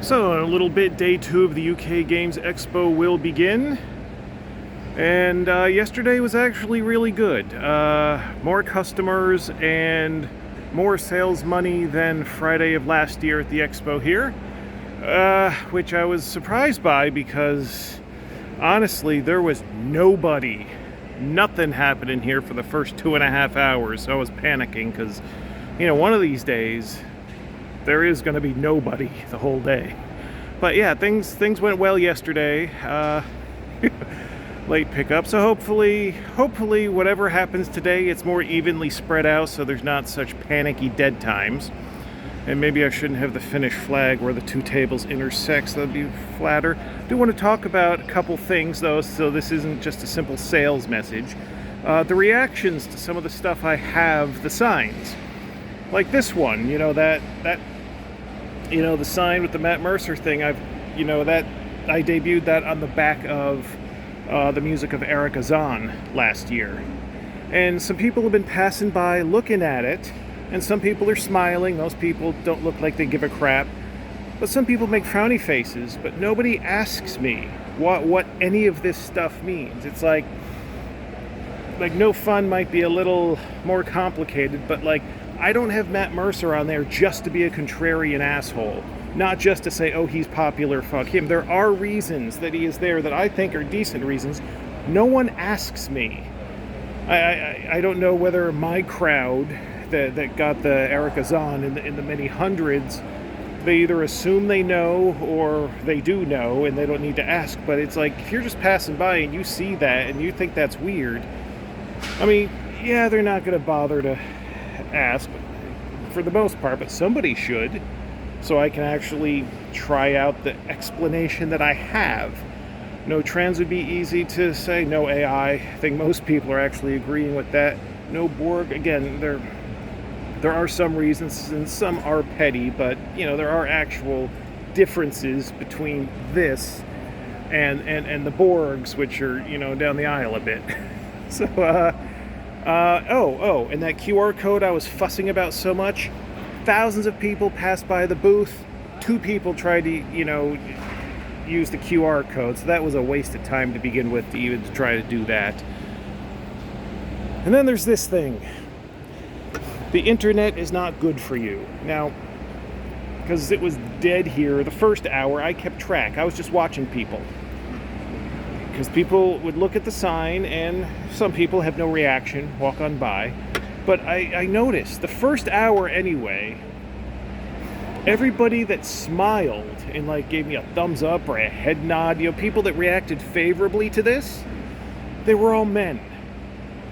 So, in a little bit, day 2 of the UK Games Expo will begin. And yesterday was actually really good. More customers and more sales money than Friday of last year at the expo here. Which I was surprised by because, honestly, there was nobody. Nothing happened in here for the first 2.5 hours. So I was panicking because, one of these days, there is going to be nobody the whole day. But yeah, things went well yesterday. Late pickup, so hopefully whatever happens today, it's more evenly spread out so there's not such panicky dead times. And maybe I shouldn't have the Finnish flag where the two tables intersect, so that'd be flatter. I do want to talk about a couple things though, so this isn't just a simple sales message. The reactions to some of the stuff I have, the signs. Like this one, the sign with the Matt Mercer thing, I debuted that on the back of the music of Eric Azan last year. And some people have been passing by looking at it, and some people are smiling. Those people don't look like they give a crap. But some people make frowny faces, but nobody asks me what any of this stuff means. It's like No Fun might be a little more complicated, but I don't have Matt Mercer on there just to be a contrarian asshole. Not just to say, oh, he's popular, fuck him. There are reasons that he is there that I think are decent reasons. No one asks me. I don't know whether my crowd that got the Eric Azan in the many hundreds, they either assume they know or they do know and they don't need to ask. But it's like, if you're just passing by and you see that and you think that's weird, they're not going to bother to ask for the most part, but somebody should, so I can actually try out the explanation that I have. No trans would be easy to say. No AI. I think most people are actually agreeing with that. No Borg. Again, there are some reasons, and some are petty, but there are actual differences between this and the Borgs, which are down the aisle a bit. So and that QR code I was fussing about so much. Thousands of people passed by the booth. 2 people tried to, use the QR code. So that was a waste of time to begin with to even try to do that. And then there's this thing. The internet is not good for you. Now, because it was dead here the first hour, I kept track. I was just watching people. Because people would look at the sign and some people have no reaction, walk on by. But I noticed, the first hour anyway, everybody that smiled and gave me a thumbs up or a head nod, people that reacted favorably to this, they were all men.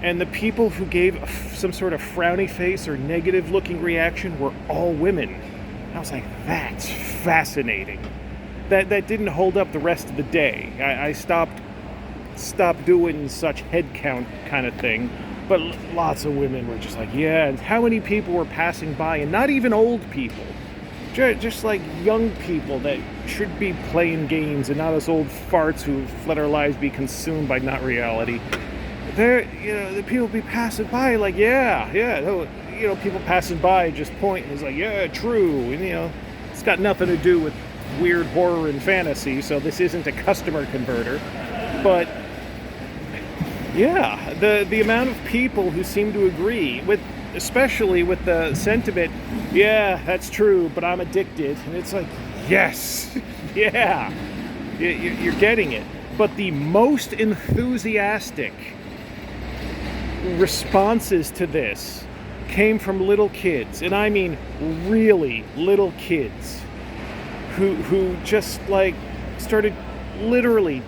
And the people who gave some sort of frowny face or negative looking reaction were all women. I was like, that's fascinating. That didn't hold up the rest of the day. I stopped doing such head count kind of thing. But lots of women were just like, yeah. And how many people were passing by, and not even old people, just young people that should be playing games and not us old farts who let our lives be consumed by not reality. The people be passing by people passing by just point and it's like, yeah, true. And it's got nothing to do with weird horror and fantasy, so this isn't a customer converter. But yeah, the amount of people who seem to agree with, especially with the sentiment, yeah, that's true, but I'm addicted. And it's like, yes, yeah, you're getting it. But the most enthusiastic responses to this came from little kids, and I mean really little kids, who just started literally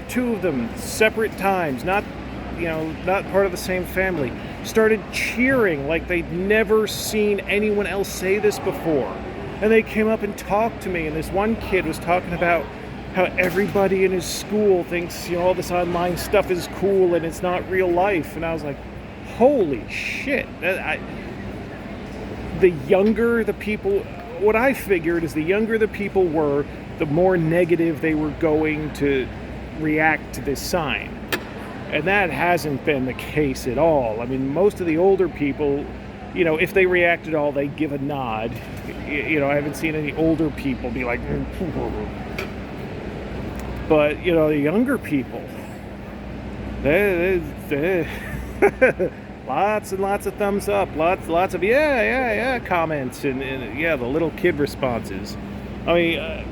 2 of them separate times, not part of the same family, started cheering like they'd never seen anyone else say this before. And they came up and talked to me, and this one kid was talking about how everybody in his school thinks all this online stuff is cool and it's not real life. And I was like, holy shit. The younger the people, what I figured is the younger the people were, the more negative they were going to react to this sign. And that hasn't been the case at all. Most of the older people you know, if they react at all, they give a nod. You know, I haven't seen any older people be like, but you know, the younger people, they lots and lots of thumbs up, lots of yeah comments, and yeah, the little kid responses. I mean,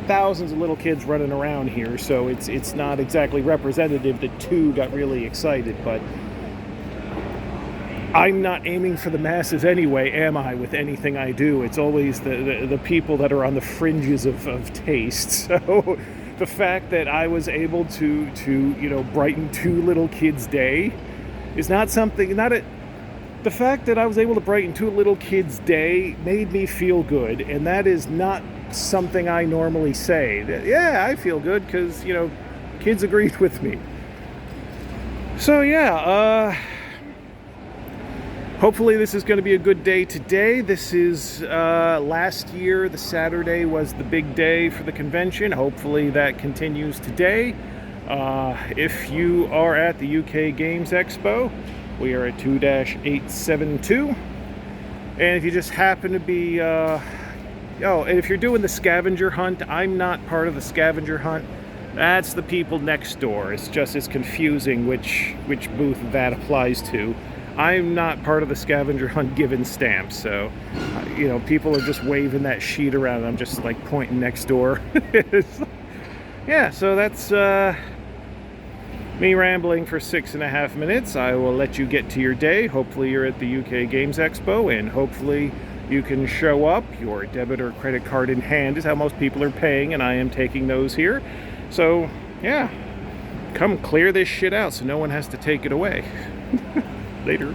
thousands of little kids running around here, so it's not exactly representative that 2 got really excited, but I'm not aiming for the masses anyway, am I, with anything I do? It's always the people that are on the fringes of taste. So the fact that I was able to you know, brighten 2 little kids' day is not something, the fact that I was able to brighten 2 little kids' day made me feel good, and that is not something I normally say. Yeah, I feel good because, you know, kids agreed with me. So yeah, hopefully this is going to be a good day today. This is, last year, the Saturday was the big day for the convention. Hopefully that continues today. If you are at the UK Games Expo, we are at 2-872. And if you just happen to be, and if you're doing the scavenger hunt, I'm not part of the scavenger hunt. That's the people next door. It's just as confusing which booth that applies to. I'm not part of the scavenger hunt giving stamps, so you know, people are just waving that sheet around and I'm just like pointing next door. Yeah, so that's me rambling for 6.5 minutes. I will let you get to your day. Hopefully you're at the UK Games Expo, and hopefully you can show up. Your debit or credit card in hand is how most people are paying, and I am taking those here. So yeah, come clear this shit out so no one has to take it away. Later.